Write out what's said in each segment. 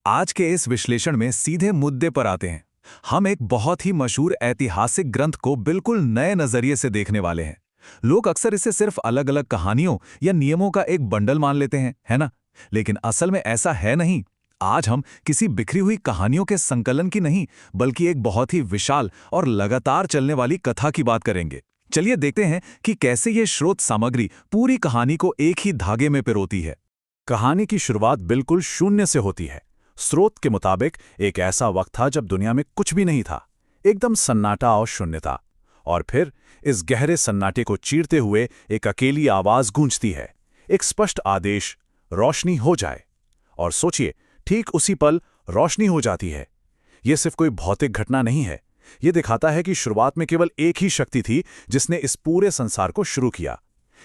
आज के इस विश्लेषण में सीधे मुद्दे पर आते हैं। हम एक बहुत ही मशहूर ऐतिहासिक ग्रंथ को बिल्कुल नए नजरिए से देखने वाले हैं। लोग अक्सर इसे सिर्फ अलग-अलग कहानियों या नियमों का एक बंडल मान लेते हैं, है ना? लेकिन असल में ऐसा है नहीं। आज हम किसी बिखरी हुई कहानियों के संकलन की नहीं, बल्कि एक बहुत ही विशाल और लगातार चलने वाली कथा की बात करेंगे। चलिए देखते हैं कि कैसे ये स्रोत सामग्री पूरी कहानी को एक ही धागे में पिरोती है। कहानी की शुरुआत बिल्कुल शून्य से होती है। स्रोत के मुताबिक एक ऐसा वक्त था जब दुनिया में कुछ भी नहीं था, एकदम सन्नाटा और शून्यता। और फिर इस गहरे सन्नाटे को चीरते हुए एक अकेली आवाज गूंजती है, एक स्पष्ट आदेश, रोशनी हो जाए। और सोचिए, ठीक उसी पल रोशनी हो जाती है। यह सिर्फ कोई भौतिक घटना नहीं है, यह दिखाता है कि शुरुआत में केवल एक ही शक्ति थी जिसने इस पूरे संसार को शुरू किया।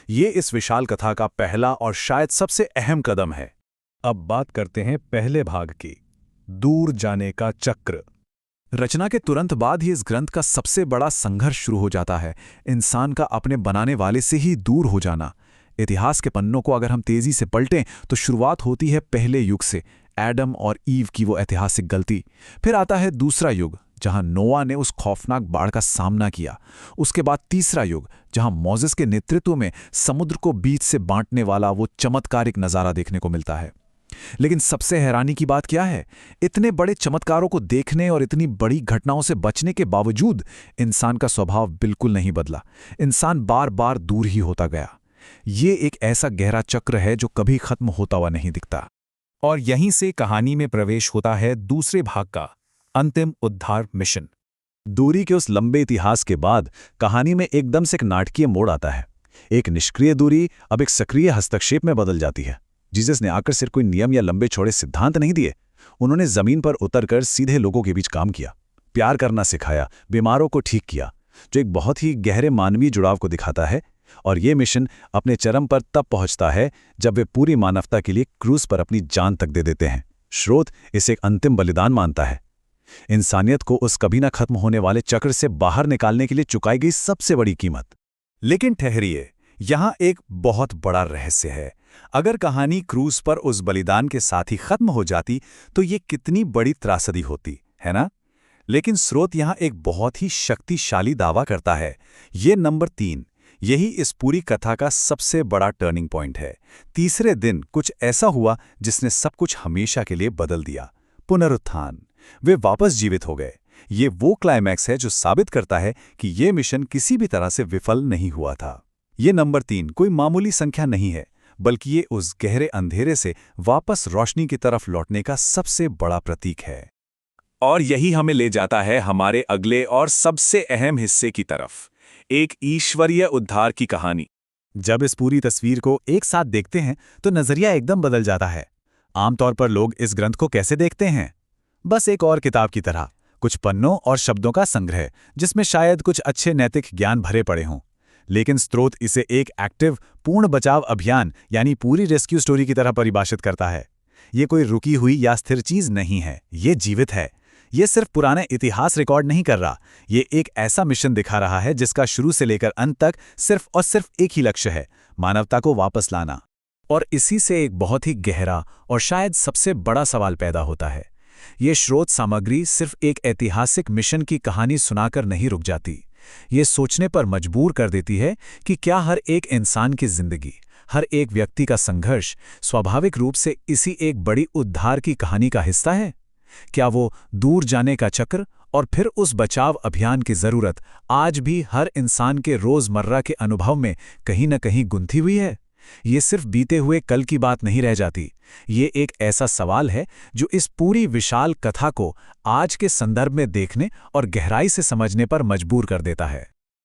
ये इस विशाल कथा का पहला और शायद सबसे अहम कदम है। अब बात करते हैं पहले भाग की, दूर जाने का चक्र। रचना के तुरंत बाद ही इस ग्रंथ का सबसे बड़ा संघर्ष शुरू हो जाता है, इंसान का अपने बनाने वाले से ही दूर हो जाना। इतिहास के पन्नों को अगर हम तेजी से पलटें तो शुरुआत होती है पहले युग से, एडम और ईव की वो ऐतिहासिक गलती। फिर आता है दूसरा युग, जहां नोआ ने उस खौफनाक बाढ़ का सामना किया। उसके बाद तीसरा युग, जहां मोसेस के नेतृत्व में समुद्र को बीच से बांटने वाला वो चमत्कारिक नज़ारा देखने को मिलता है। लेकिन सबसे हैरानी की बात क्या है? इतने बड़े चमत्कारों को देखने और इतनी बड़ी घटनाओं से बचने के बावजूद इंसान का स्वभाव बिल्कुल नहीं बदला। इंसान बार बार दूर ही होता गया। ये एक ऐसा गहरा चक्र है जो कभी खत्म होता हुआ नहीं दिखता। और यहीं से कहानी में प्रवेश होता है दूसरे भाग का, अंतिम उद्धार मिशन। दूरी के उस लंबे इतिहास के बाद कहानी में एकदम से एक नाटकीय मोड़ आता है। एक निष्क्रिय दूरी अब एक सक्रिय हस्तक्षेप में बदल जाती है। जीसस ने आकर सिर्फ कोई नियम या लंबे छोड़े सिद्धांत नहीं दिए, उन्होंने जमीन पर उतरकर सीधे लोगों के बीच काम किया, प्यार करना सिखाया, बीमारों को ठीक किया, जो एक बहुत ही गहरे मानवीय जुड़ाव को दिखाता है। और ये मिशन अपने चरम पर तब पहुंचता है जब वे पूरी मानवता के लिए क्रूस पर अपनी जान तक दे देते हैं। स्रोत इसे एक अंतिम बलिदान मानता है, इंसानियत को उस कभी न खत्म होने वाले चक्र से बाहर निकालने के लिए चुकाई गई सबसे बड़ी कीमत। लेकिन ठहरिए, यहां एक बहुत बड़ा रहस्य है। अगर कहानी क्रूस पर उस बलिदान के साथ ही खत्म हो जाती तो ये कितनी बड़ी त्रासदी होती, है ना? लेकिन स्रोत यहां एक बहुत ही शक्तिशाली दावा करता है। ये नंबर 3, यही इस पूरी कथा का सबसे बड़ा टर्निंग पॉइंट है। तीसरे दिन कुछ ऐसा हुआ जिसने सब कुछ हमेशा के लिए बदल दिया। पुनरुत्थान। वे वापस जीवित हो गए। ये वो क्लाइमैक्स है जो साबित करता है कि ये मिशन किसी भी तरह से विफल नहीं हुआ था। ये नंबर 3 कोई मामूली संख्या नहीं है, बल्कि ये उस गहरे अंधेरे से वापस रोशनी की तरफ लौटने का सबसे बड़ा प्रतीक है। और यही हमें ले जाता है हमारे अगले और सबसे अहम हिस्से की तरफ, एक ईश्वरीय उद्धार की कहानी। जब इस पूरी तस्वीर को एक साथ देखते हैं तो नजरिया एकदम बदल जाता है। आमतौर पर लोग इस ग्रंथ को कैसे देखते हैं? बस एक और किताब की तरह, कुछ पन्नों और शब्दों का संग्रह जिसमें शायद कुछ अच्छे नैतिक ज्ञान भरे पड़े हों। लेकिन स्रोत इसे एक एक्टिव, पूर्ण बचाव अभियान यानी पूरी रेस्क्यू स्टोरी की तरह परिभाषित करता है। ये कोई रुकी हुई या स्थिर चीज नहीं है, ये जीवित है। ये सिर्फ पुराने इतिहास रिकॉर्ड नहीं कर रहा, ये एक ऐसा मिशन दिखा रहा है जिसका शुरू से लेकर अंत तक सिर्फ और सिर्फ एक ही लक्ष्य है, मानवता को वापस लाना। और इसी से एक बहुत ही गहरा और शायद सबसे बड़ा सवाल पैदा होता है। ये स्रोत सामग्री सिर्फ एक ऐतिहासिक मिशन की कहानी सुनाकर नहीं रुक जाती, ये सोचने पर मजबूर कर देती है कि क्या हर एक इंसान की जिंदगी, हर एक व्यक्ति का संघर्ष स्वाभाविक रूप से इसी एक बड़ी उद्धार की कहानी का हिस्सा है? क्या वो दूर जाने का चक्र और फिर उस बचाव अभियान की जरूरत आज भी हर इंसान के रोजमर्रा के अनुभव में कहीं न कहीं गुंथी हुई है? ये सिर्फ बीते हुए कल की बात नहीं रह जाती। ये एक ऐसा सवाल है जो इस पूरी विशाल कथा को आज के संदर्भ में देखने और गहराई से समझने पर मजबूर कर देता है।